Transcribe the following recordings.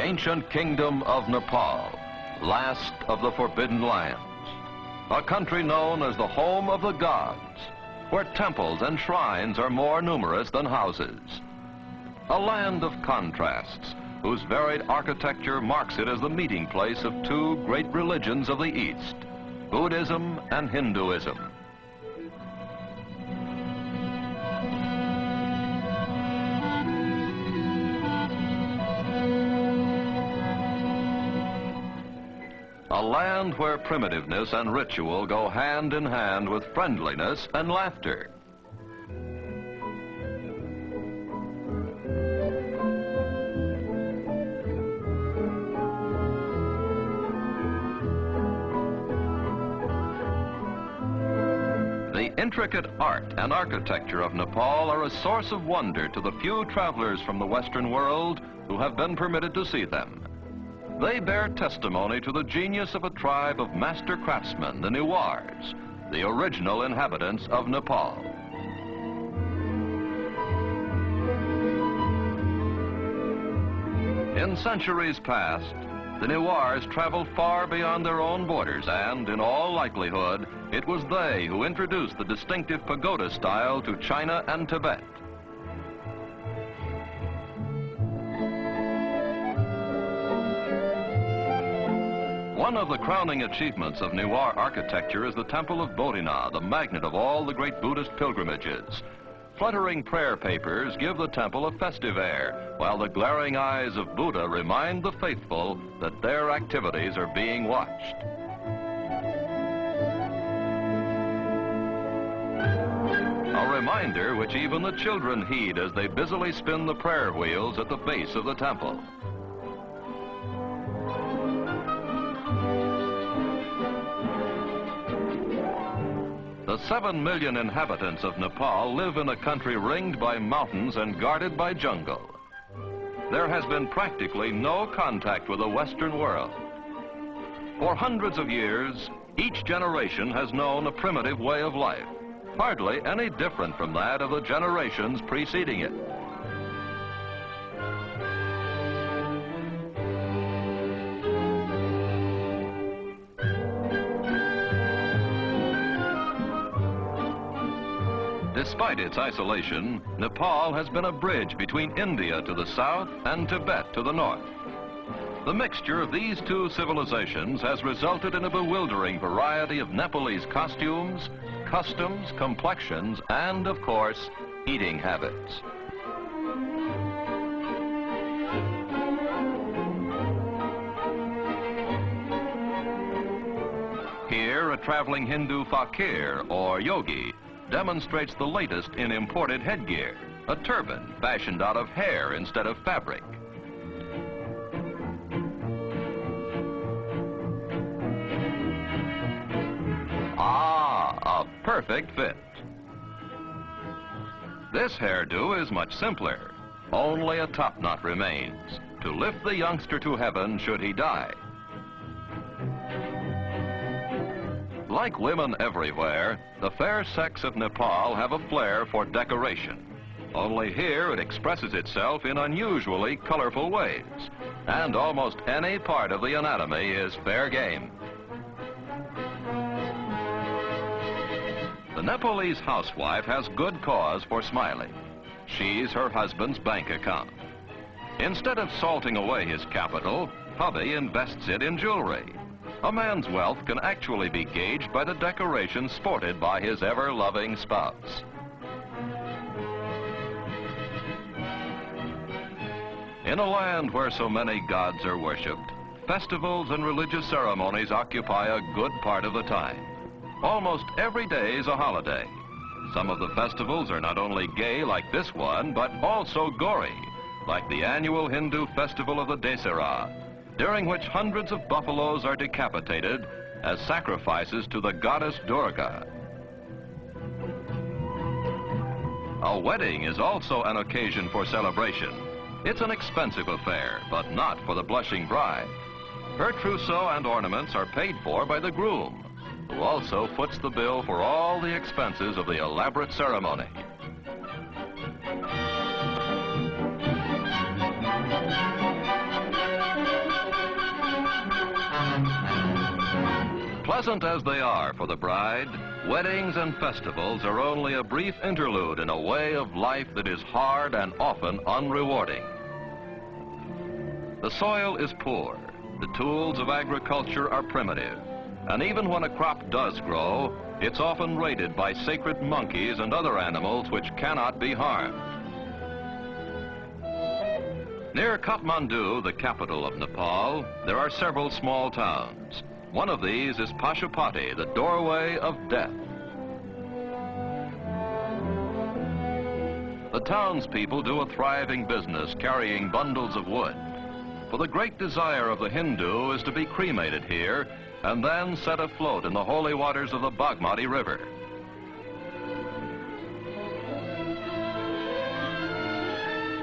ancient kingdom of Nepal, last of the Forbidden Lands, a country known as the home of the gods, where temples and shrines are more numerous than houses. A land of contrasts, whose varied architecture marks it as the meeting place of two great religions of the East, Buddhism and Hinduism. A land where primitiveness and ritual go hand in hand with friendliness and laughter. The intricate art and architecture of Nepal are a source of wonder to the few travelers from the Western world who have been permitted to see them. They bear testimony to the genius of a tribe of master craftsmen, the Newars, the original inhabitants of Nepal. In centuries past, the Newars traveled far beyond their own borders, and in all likelihood, it was they who introduced the distinctive pagoda style to China and Tibet. One of the crowning achievements of Newar architecture is the Temple of Bodhina, the magnet of all the great Buddhist pilgrimages. Fluttering prayer papers give the temple a festive air, while the glaring eyes of Buddha remind the faithful that their activities are being watched. A reminder which even the children heed as they busily spin the prayer wheels at the base of the temple. The 7 million inhabitants of Nepal live in a country ringed by mountains and guarded by jungle. There has been practically no contact with the Western world. For hundreds of years, each generation has known a primitive way of life, hardly any different from that of the generations preceding it. Despite its isolation, Nepal has been a bridge between India to the south and Tibet to the north. The mixture of these two civilizations has resulted in a bewildering variety of Nepalese costumes, customs, complexions, and, of course, eating habits. Here, a traveling Hindu fakir, or yogi, demonstrates the latest in imported headgear, a turban fashioned out of hair instead of fabric. Ah, a perfect fit. This hairdo is much simpler. Only a top knot remains to lift the youngster to heaven should he die. Like women everywhere, the fair sex of Nepal have a flair for decoration. Only here it expresses itself in unusually colorful ways, and almost any part of the anatomy is fair game. The Nepalese housewife has good cause for smiling. She's her husband's bank account. Instead of salting away his capital, hubby invests it in jewelry. A man's wealth can actually be gauged by the decorations sported by his ever-loving spouse. In a land where so many gods are worshipped, festivals and religious ceremonies occupy a good part of the time. Almost every day is a holiday. Some of the festivals are not only gay like this one, but also gory, like the annual Hindu festival of the Dasera, during which hundreds of buffaloes are decapitated as sacrifices to the goddess Durga. A wedding is also an occasion for celebration. It's an expensive affair, but not for the blushing bride. Her trousseau and ornaments are paid for by the groom, who also foots the bill for all the expenses of the elaborate ceremony. Pleasant as they are for the bride, weddings and festivals are only a brief interlude in a way of life that is hard and often unrewarding. The soil is poor, the tools of agriculture are primitive, and even when a crop does grow, it's often raided by sacred monkeys and other animals which cannot be harmed. Near Kathmandu, the capital of Nepal, there are several small towns. One of these is Pashupati, the doorway of death. The townspeople do a thriving business carrying bundles of wood. For the great desire of the Hindu is to be cremated here and then set afloat in the holy waters of the Bagmati River.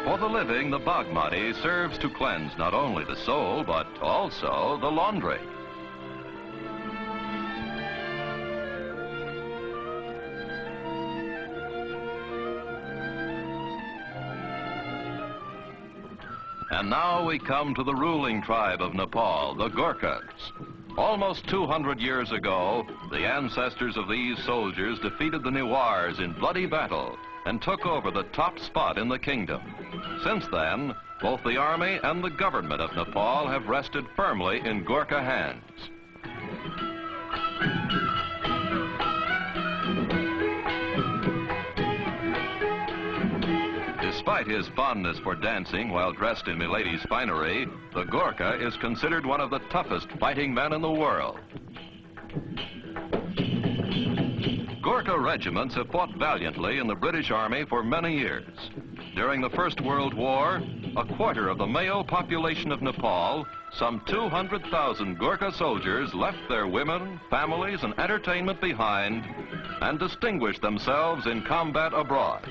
For the living, the Bagmati serves to cleanse not only the soul, but also the laundry. And now we come to the ruling tribe of Nepal, the Gurkhas. Almost 200 years ago, the ancestors of these soldiers defeated the Newars in bloody battle and took over the top spot in the kingdom. Since then, both the army and the government of Nepal have rested firmly in Gurkha hands. Despite his fondness for dancing while dressed in milady's finery, the Gurkha is considered one of the toughest fighting men in the world. Gurkha regiments have fought valiantly in the British Army for many years. During the First World War, a quarter of the male population of Nepal, some 200,000 Gurkha soldiers left their women, families, and entertainment behind and distinguished themselves in combat abroad.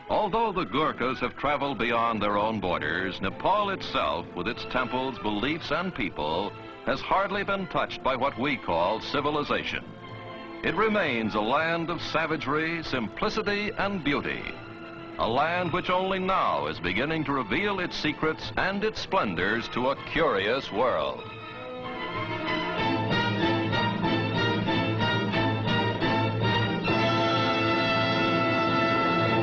Although the Gurkhas have traveled beyond their own borders, Nepal itself, with its temples, beliefs, and people, has hardly been touched by what we call civilization. It remains a land of savagery, simplicity, and beauty. A land which only now is beginning to reveal its secrets and its splendors to a curious world.